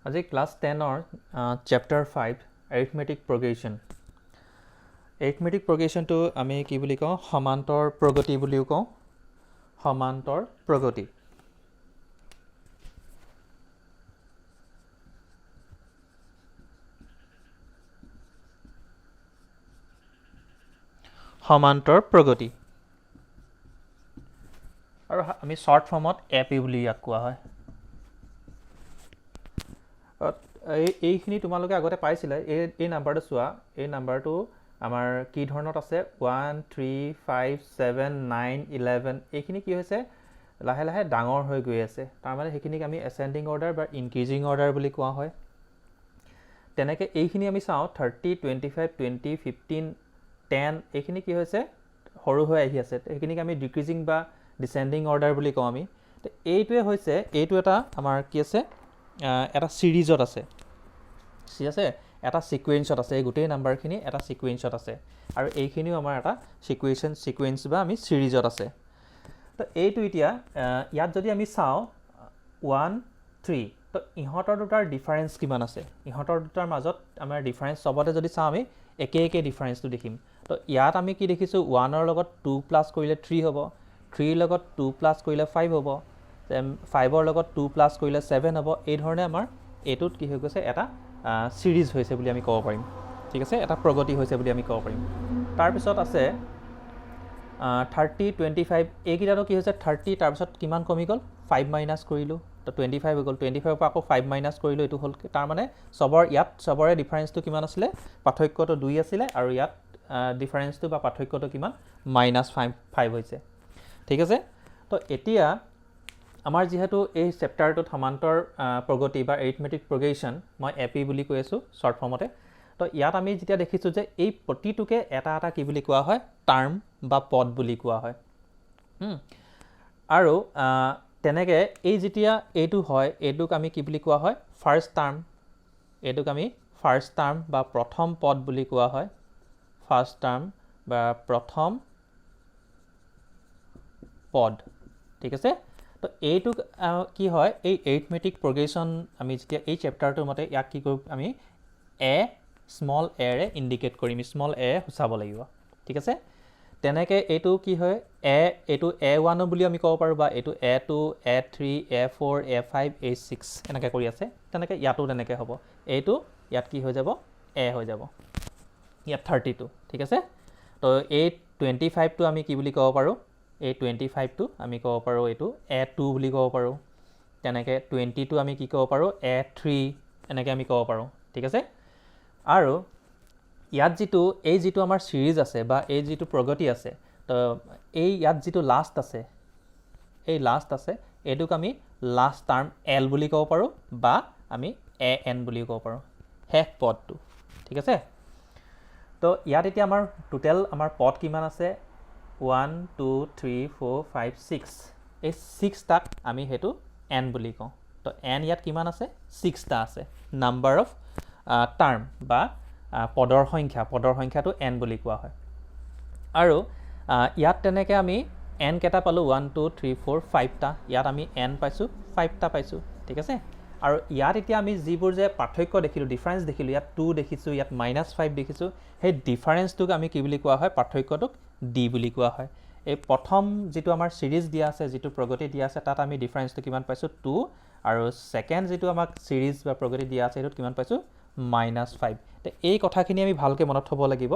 আজি ক্লাছ 10ৰ chapter 5 arithmetic progression. Arithmetic প্ৰগ্ৰেশ্যনটো আমি কি বুলি কওঁ? সমান্তৰ প্ৰগতি বুলিও কওঁ। সমান্তৰ প্ৰগতি। সমান্তৰ প্ৰগতি আৰু আমি শ্বৰ্ট ফৰ্মত এপি বুলি ইয়াক কোৱা হয়। এইখিনি তোমালোকে আগতে পাইছিলে। এই নাম্বাৰটো চোৱা, এই নাম্বাৰটো আমাৰ কি ধৰণত আছে? 1 3 5 7 9 11। এইখিনি কি হৈছে? লাহে লাহে ডাঙৰ হৈ গৈ আছে। তাৰমানে সেইখিনিক আমি এচেণ্ডিং অৰ্ডাৰ বা ইনক্ৰিজিং অৰ্ডাৰ বুলি কোৱা হয়। তেনেকৈ এইখিনি আমি চাওঁ 30 25 20 15 10। এইখিনি কি হৈছে? সৰু হৈ আহি আছে। সেইখিনিক আমি ডিক্ৰিজিং বা ডিচেণ্ডিং অৰ্ডাৰ বুলি কওঁ আমি। তো এইটোৱে হৈছে, এইটো এটা আমাৰ কি আছে? এটা ছিৰিজত আছে, ঠিক আছে, এটা ছিকুৱেঞ্চত আছে। এই গোটেই নাম্বাৰখিনি এটা ছিকুৱেঞ্চত আছে আৰু এইখিনিও আমাৰ এটা ছিকুৱেঞ্চ বা আমি ছিৰিজত আছে। তো এইটো এতিয়া ইয়াত যদি আমি চাওঁ 1 3, তো ইহঁতৰ দুটাৰ ডিফাৰেঞ্চ কিমান আছে? ইহঁতৰ দুটাৰ মাজত আমাৰ ডিফাৰেঞ্চ চবতে যদি চাওঁ আমি একে একে ডিফাৰেঞ্চটো দেখিম। তো ইয়াত আমি কি দেখিছোঁ? 1ৰ লগত 2 প্লাছ কৰিলে 3 হ'ব, 3ৰ লগত 2 প্লাছ কৰিলে 5 হ'ব, 5ৰ লগত 2 প্লাছ কৰিলে 7 হ'ব। এই ধৰণে আমাৰ এইটোত কি হৈ গৈছে? এটা ছিৰিজ হৈছে বুলি আমি ক'ব পাৰিম, ঠিক আছে, এটা প্ৰগতি হৈছে বুলি আমি ক'ব পাৰিম। তাৰপিছত আছে 30 25। এইকেইটাতো কি হৈছে? 30, তাৰপিছত কিমান কমি গ'ল? 5 মাইনাছ কৰিলোঁ, তো 25 হৈ গ'ল। 25ৰ পৰা আকৌ 5 মাইনাছ কৰিলোঁ, এইটো হ'ল। তাৰমানে চবৰে ডিফাৰেঞ্চটো কিমান আছিলে? পাৰ্থক্যটো 2 আছিলে আৰু ইয়াত ডিফাৰেঞ্চটো বা পাৰ্থক্যটো কিমান? -5 হৈছে, ঠিক আছে। তো এতিয়া আমাৰ যিহেতু এই চেপ্টাৰটোত সমান্তৰ প্ৰগতি বা এৰিথমেটিক প্ৰগ্ৰেশ্যন, মই এপি বুলি কৈ আছোঁ শ্বৰ্ট ফৰ্মতে। তো ইয়াত আমি যেতিয়া দেখিছোঁ যে এই প্ৰতিটোকে এটা এটা কি বুলি কোৱা হয়? টাৰ্ম বা পদ বুলি কোৱা হয়। আৰু তেনেকৈ এই যেতিয়া এইটো হয়, এইটোক আমি কি বুলি কোৱা হয়? First term. এইটোক আমি ফাৰ্ষ্ট টাৰ্ম বা প্ৰথম পদ বুলি কোৱা হয়। ফাৰ্ষ্ট টাৰ্ম বা প্ৰথম পদ, ঠিক আছে। তো এইটোক কি হয়? এই এৰিথমেটিক প্ৰগ্ৰেশ্যন আমি যেতিয়া এই চেপ্টাৰটোৰ মতে ইয়াক কি কৰোঁ? আমি স্মল এৰে ইণ্ডিকেট কৰিম, স্মল এ সূচাব লাগিব, ঠিক আছে। তেনেকৈ এইটো কি হয়? এইটো A1 বুলি আমি ক'ব পাৰোঁ, বা এইটো A2 A3 A4 A5 A6 এনেকৈ কৰি আছে। তেনেকৈ ইয়াতো তেনেকৈ হ'ব। এইটো ইয়াত কি হৈ যাব? এ হৈ যাব। ইয়াত 32, ঠিক আছে। তো এই 25টো আমি কি বুলি ক'ব পাৰোঁ? এই 25টো আমি ক'ব পাৰোঁ এইটো A2 বুলি ক'ব পাৰোঁ। তেনেকৈ 20টো আমি কি ক'ব পাৰোঁ? A3 এনেকৈ আমি ক'ব পাৰোঁ, ঠিক আছে। আৰু ইয়াত যিটো আমাৰ ছিৰিজ আছে বা এই যিটো প্ৰগতি আছে, তো ইয়াত যিটো লাষ্ট আছে, এই লাষ্ট আছে, এইটোক আমি লাষ্ট টাৰ্ম এল বুলি ক'ব পাৰোঁ, বা আমি AN বুলিও ক'ব পাৰোঁ, শেষ পদটো, ঠিক আছে। তো ইয়াত এতিয়া আমাৰ টোটেল আমাৰ পদ কিমান আছে? 1 2 3 4 5 6। এই 6টাক আমি সেইটো এন বুলি কওঁ। তো এন ইয়াত কিমান আছে? 6টা আছে। নাম্বাৰ অফ টাৰ্ম বা পদৰ সংখ্যাটো এন বুলি কোৱা হয়। আৰু ইয়াত তেনেকৈ আমি এন কেইটা পালোঁ? 1 2 3 4 5টা। ইয়াত আমি এন পাইছোঁ 5টা পাইছোঁ, ঠিক আছে। আৰু ইয়াত এতিয়া আমি যিবোৰ যে পাৰ্থক্য দেখিলোঁ, ডিফাৰেঞ্চ দেখিলোঁ, ইয়াত 2 দেখিছোঁ, ইয়াত -5 দেখিছোঁ, সেই ডিফাৰেঞ্চটোক আমি কি বুলি কোৱা হয়? পাৰ্থক্যটোক ডি বুলি কোৱা হয়। এই প্ৰথম যিটো আমাৰ ছিৰিজ দিয়া আছে, যিটো প্ৰগতি দিয়া আছে, তাত আমি ডিফাৰেঞ্চটো কিমান পাইছোঁ? 2। আৰু ছেকেণ্ড যিটো আমাক ছিৰিজ বা প্ৰগতি দিয়া আছে, সেইটোত কিমান পাইছোঁ? -5। তো এই কথাখিনি আমি ভালকৈ মনত থ'ব লাগিব।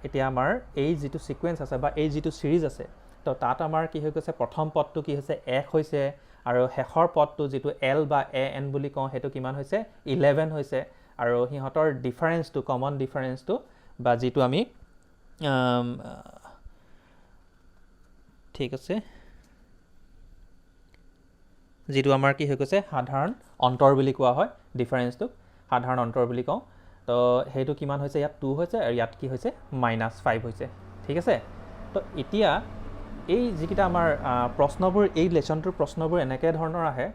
এতিয়া আমাৰ এই যিটো ছিকুৱেঞ্চ আছে বা এই যিটো ছিৰিজ আছে, তো তাত আমাৰ কি হৈ গৈছে? প্ৰথম পদটো কি হৈছে? 1 হৈছে, আৰু শেষৰ পদটো যিটো এল বা AN বুলি কওঁ, সেইটো কিমান হৈছে? 11 হৈছে। আৰু সিহঁতৰ ডিফাৰেঞ্চটো, কমন ডিফাৰেঞ্চটো বা যিটো আমি ঠিক আছে, যিটো আমাৰ কি হৈ গৈছে? সাধাৰণ অন্তৰ বুলি কোৱা হয়। ডিফাৰেঞ্চটোক সাধাৰণ অন্তৰ বুলি কওঁ। তো সেইটো কিমান হৈছে? ইয়াত 2 হৈছে, আৰু ইয়াত কি হৈছে? -5 হৈছে, ঠিক আছে। তো এতিয়া এই যিকেইটা আমাৰ প্ৰশ্নবোৰ, এই লেচনটোৰ প্ৰশ্নবোৰ এনেকৈ ধৰণৰ আহে।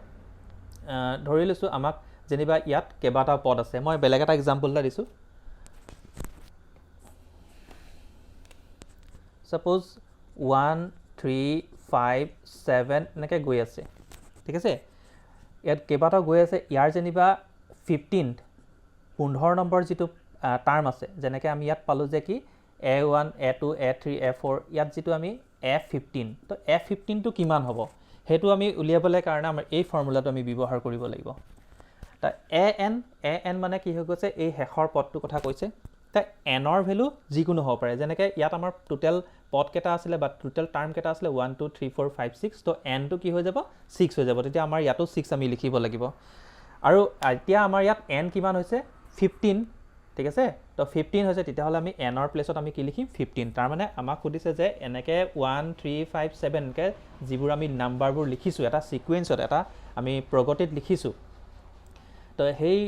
ধৰি লৈছোঁ আমাক যেনিবা ইয়াত কেইবাটাও পদ আছে। মই বেলেগ এটা এক্সাম্পল এটা দিছোঁ। ছাপ'জ 1 3 5 7 এনেকৈ গৈ আছে, ঠিক আছে। ইয়াত কেইবাটাও গৈ আছে ইয়াৰ যেনিবা 15 নম্বৰ যিটো টাৰ্ম আছে যেনেকৈ আমি ইয়াত পালোঁ যে কি A1 A2 A3 A4 ইয়াত যিটো আমি A15 তো A15টো কিমান হ'ব সেইটো আমি উলিয়াবলৈ কাৰণে আমাৰ এই ফৰ্মুলাটো আমি ব্যৱহাৰ কৰিব লাগিব তা an মানে কি হৈ গৈছে এই শেষৰ পদটোৰ কথা কৈছে তা nৰ ভ্যালু যিকোনো হ'ব পাৰে যেনেকৈ ইয়াত আমাৰ টোটেল পদ কেইটা আছিলে বা টোটেল টাৰ্ম কেইটা আছিলে 1 2 3 4 5 6 তো n টো কি হৈ যাব 6 হৈ যাব তেতিয়া আমাৰ ইয়াতো 6 আমি লিখিব লাগিব আৰু এতিয়া আমাৰ ইয়াত n কিমান হৈছে 15 ঠিক আছে তো 15 হৈছে তেতিয়াহ'লে আমি n ৰ প্লেছত আমি কি লিখিম 15 তাৰ মানে আমাক সুধিছে যে এনেকৈ 1 3 5 7 কে যিবোৰ আমি নাম্বাৰবোৰ লিখিছোঁ এটা সিকুৱেন্সত এটা আমি প্ৰগতিত লিখিছোঁ তো সেই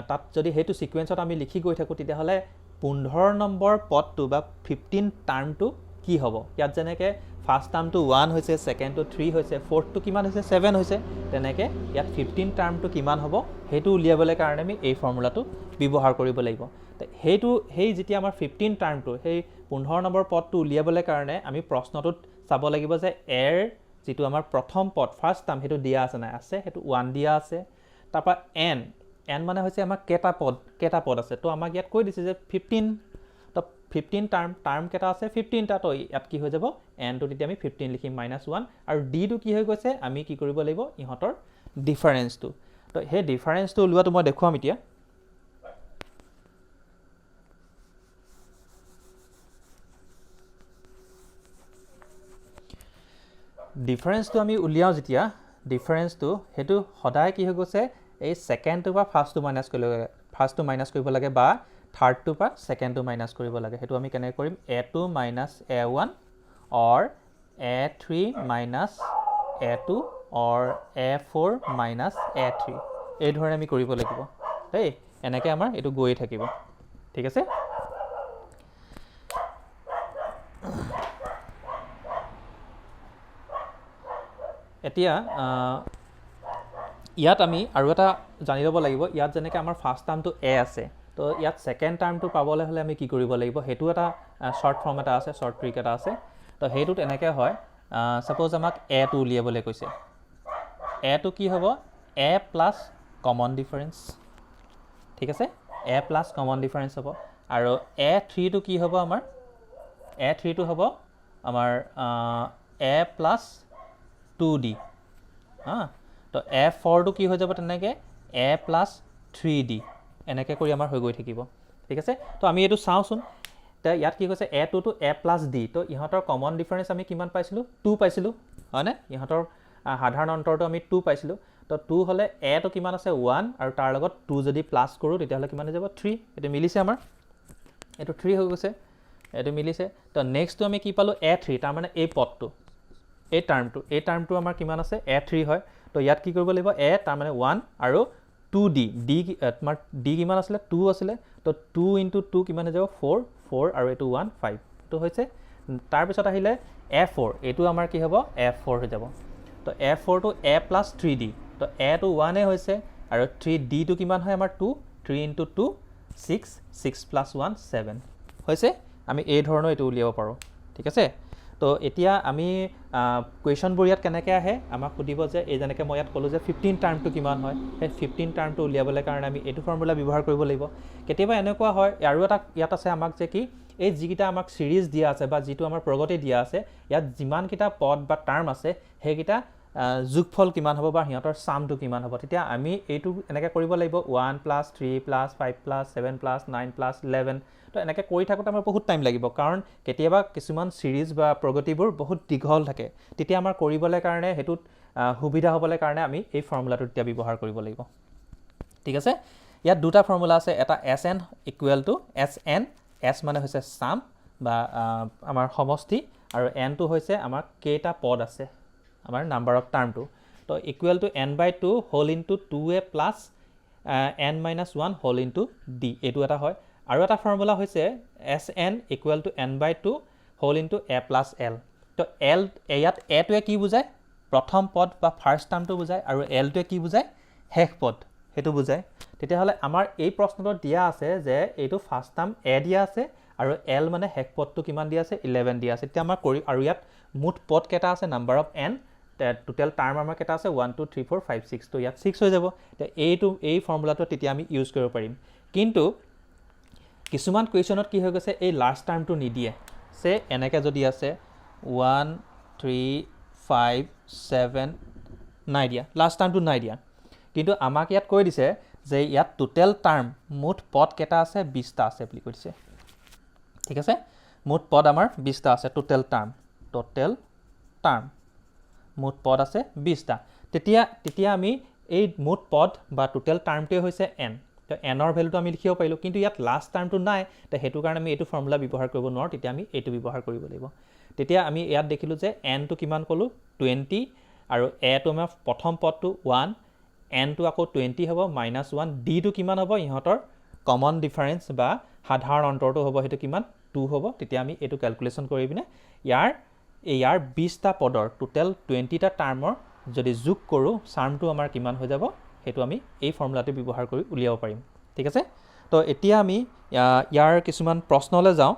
তাত যদি সেইটো সিকুৱেন্সত আমি লিখি গৈ থাকোঁ তেতিয়াহ'লে 15 নম্বৰ পদটো বা 15 টাৰ্মটো কি হ'ব ইয়াত যেনেকৈ ফাৰ্ষ্ট টাৰ্মটো 1 হৈছে ছেকেণ্ডটো 3 হৈছে ফৰ্থটো কিমান হৈছে 7 হৈছে তেনেকৈ ইয়াত 15 টাৰ্মটো কিমান হ'ব সেইটো উলিয়াবলৈ কাৰণে আমি এই ফৰ্মুলাটো ব্যৱহাৰ কৰিব লাগিব সেইটো সেই যেতিয়া আমাৰ 15 টাৰ্মটো সেই 15 নম্বৰ পদটো উলিয়াবলৈ কাৰণে আমি প্ৰশ্নটোত চাব লাগিব যে এৰ যিটো আমাৰ প্ৰথম পদ ফাৰ্ষ্ট টাৰ্ম সেইটো দিয়া আছে নাই আছে সেইটো 1 দিয়া আছে তাৰপৰা n মানে হৈছে আমাৰ কেটা পদ আছে তো আমাক ইয়াত কৈ দিছে যে 15 তো 15 টাৰ্ম কেটা আছে 15টা তো ইয়াত কি হৈ যাব n টো তেতিয়া আমি 15 লিখিম -1 আৰু d টো কি হৈ গৈছে আমি কি কৰিব লাগিব ইহঁতৰ ডিফাৰেন্সটো তো সেই ডিফাৰেন্সটো উলিওৱাটো মই দেখুৱাম এতিয়া ডিফাৰেন্সটো আমি উলিয়াও যেতিয়া ডিফাৰেন্সটো হেতু সদায় কি হৈ গৈছে এই সেকেন্ডটো বা ফাৰ্ষ্টটো মাইনাস কৰিব লাগে বা থাৰ্ডটো বা সেকেন্ডটো মাইনাস কৰিব লাগে হেতু আমি কেনে কৰিম a2 - a1 or a3 - a2 or a4 - a3 এই ধৰণে আমি কৰিব লাগিব দেই এনেকৈ আমাৰ এটো গৈ থাকিব ঠিক আছে এতিয়া ইয়াত আমি আৰু এটা জানি ল'ব লাগিব ইয়াত যেনেকৈ আমাৰ ফাৰ্ষ্ট টাৰ্মটো a আছে তো ইয়াত সেকেন্ড টাৰ্মটো পাবলৈ হ'লে আমি কি কৰিব লাগিব হেতু এটা শৰ্ট ফৰ্ম এটা আছে শৰ্ট ট্ৰিক এটা আছে তো হেতুত এনেকৈ হয় সাপোজ আমাক a টো উলিয়াবলৈ কৈছে a টো কি হ'ব a প্লাস কমন ডিফাৰেন্স ঠিক আছে a প্লাস কমন ডিফাৰেন্স হ'ব আৰু a3 টো কি হ'ব আমাৰ a3 টো হ'ব আমাৰ a প্লাস 2d তো a4 টো কি হৈ যাব তেনেকৈ a প্লাস 3d এনেকৈ কৰি আমাৰ হৈ গৈ থাকিব ঠিক আছে তো আমি এটো চাওঁচোন তে ইয়াত কি কৈছে a2 to a plus d তো ইহঁতৰ কমন ডিফাৰেন্স আমি কিমান পাইছিলো 2 পাইছিলো হয়নে ইহঁতৰ সাধাৰণ অন্তৰটো আমি 2 পাইছিলো তো 2 হলে a তো কিমান আছে 1 আৰু তাৰ লগত 2 যদি প্লাস কৰো তেতিয়াহলে কিমান হৈ যাব 3 এটো মিলিছে আমাৰ এটো 3 হৈ গৈছে এটো মিলিছে তো নেক্সট আমি কি পালো a3 তাৰ মানে এই পদটো এই টাৰ্মটো আমাৰ কিমান আছে a3 হয় তো ইয়াত কি কৰিব লাগিব a তাৰ মানে 1 আৰু 2d তোমাৰ d কিমান আছিল 2 আছিল তো 2 * 2 কিমান হৈ যাব 4 আৰু এটো 1 5 তো হৈছে তাৰ পিছত আহিলে a4 এটো আমাৰ কি হ'ব a4 হৈ যাব তো a4 টো a plus 3d তো a টো 1 এ হৈছে আৰু 3d টো কিমান হয় আমাৰ 2 3 * 2 6 6 plus 1 7 হৈছে আমি এই ধৰণৰ এটো উলিয়াব পাৰো ঠিক আছে তো এতিয়া আমি কোৱেশ্চনবোৰ ইয়াত কেনেকৈ আহে আমাক সুধিব যে এই যেনেকৈ মই ইয়াত ক'লোঁ যে 15 টাৰ্মটো কিমান হয় সেই 15 টাৰ্মটো উলিয়াবলৈ কাৰণে আমি এইটো ফৰ্মুলা ব্যৱহাৰ কৰিব লাগিব কেতিয়াবা এনেকুৱা হয় আৰু এটা ইয়াত আছে আমাক যে কি এই যিকিটা আমাক সিৰিজ দিয়া আছে বা যিটো আমাৰ প্ৰগতি দিয়া আছে ইয়াত যিমান কিটা পদ বা টাৰ্ম আছে সেইকিটা যোগফল কিমান হ'ব বা হিহঁতৰ সামটো কিমান হ'ব তেতিয়া আমি এইটো এনেকৈ কৰিব লাগিব 1 + 3 + 5 + 7 + 9 + 11 তো এনেকৈ কৰি থাকোঁতে আমাৰ বহুত টাইম লাগিব কাৰণ কেতিয়াবা কিছুমান সিৰিজ বা প্ৰগতিবোৰ বহুত দীঘল থাকে তেতিয়া আমাৰ কৰিবলৈ কাৰণে হেতুত সুবিধা হ'বলৈ কাৰণে আমি এই ফৰ্মুলাটো তেতিয়া ব্যৱহাৰ কৰিব লাগিব ঠিক আছে ইয়াত দুটা ফৰ্মুলা আছে এটা sn = sn s মানে হৈছে সাম বা আমাৰ সমষ্টি আৰু n টো হৈছে আমাৰ কেইটা পদ আছে আমাৰ নাম্বাৰ অফ টাৰ্মটো তো =n/2 whole into 2a plus n - 1 whole into d এটো এটা হয় আৰু এটা ফৰ্মুলা হৈছে sn = n/2 whole into a plus l তো l ইয়াত a টোৱে কি বুজায় প্ৰথম পদ বা ফাৰ্ষ্ট টাৰ্মটো বুজায় আৰু l টোৱে কি বুজায় শেষ পদ হেতু বুজায় তেতিয়াহ'লে আমাৰ এই প্ৰশ্নটোত দিয়া আছে যে এইটো ফাৰ্ষ্ট টাৰ্ম a দিয়া আছে আৰু l মানে শেষ পদটো কিমান দিয়া আছে 11 দিয়া আছে তেতিয়া আমাৰ কৰি আৰু ইয়াত মুঠ পদ কেটা আছে number of n total term আমাৰ কেইটা আছে 1 2 3 4 5 6 তো ইয়াত 6 হৈ যাব এই ফৰ্মুলাটো তেতিয়া আমি ইউজ কৰিব পাৰিম কিন্তু কিছুমান কুৱেশ্যনত কি হৈ গৈছে এই লাষ্ট টাৰ্মটো নিদিয়ে সে এনেকৈ যদি আছে 1 3 5 7 নাই দিয়া লাষ্ট টাৰ্মটো নাই দিয়া কিন্তু আমাক ইয়াত কৈ দিছে যে ইয়াত টোটেল টাৰ্ম মুঠ পদ কেইটা আছে 20টা আছে বুলি কৈ দিছে ঠিক আছে মুঠ পদ আমাৰ 20টা আছে টোটেল টাৰ্ম মুঠ পদ আছে 20টা তেতিয়া আমি এই মুঠ পদ বা টোটেল টাৰ্মটোৱে হৈছে n তো nৰ ভ্যালুটো আমি লিখিব পাৰিলো কিন্তু ইয়াত লাষ্ট টাৰ্মটো নাই তো হেতু কাৰণে আমি এইটো ফৰ্মুলা ব্যৱহাৰ কৰিব নোৱাৰো তেতিয়া আমি এইটো ব্যৱহাৰ কৰিব লাগিব তেতিয়া আমি ইয়াত দেখিলো যে n টো কিমান কলো 20 আৰু a টো আমাৰ প্ৰথম পদটো 1 n টো আকৌ 20 হ'ব -1 d টো কিমান হ'ব ইহঁতৰ কমন ডিফাৰেন্স বা সাধাৰণ অন্তৰটো হ'ব হেতু কিমান 2 হ'ব তেতিয়া আমি এইটো ক্যালকুলেশন কৰি বিনে ইয়াৰ 20টা পদৰ টোটেল 20টা টাৰ্মৰ যদি যোগ কৰো সামটো আমাৰ কিমান হৈ যাব হেতু আমি এই ফৰ্মুলাটো ব্যৱহাৰ কৰি উলিয়াব পাৰিম ঠিক আছে তো এতিয়া আমি ইয়াৰ কিছুমান প্ৰশ্নলৈ যাওঁ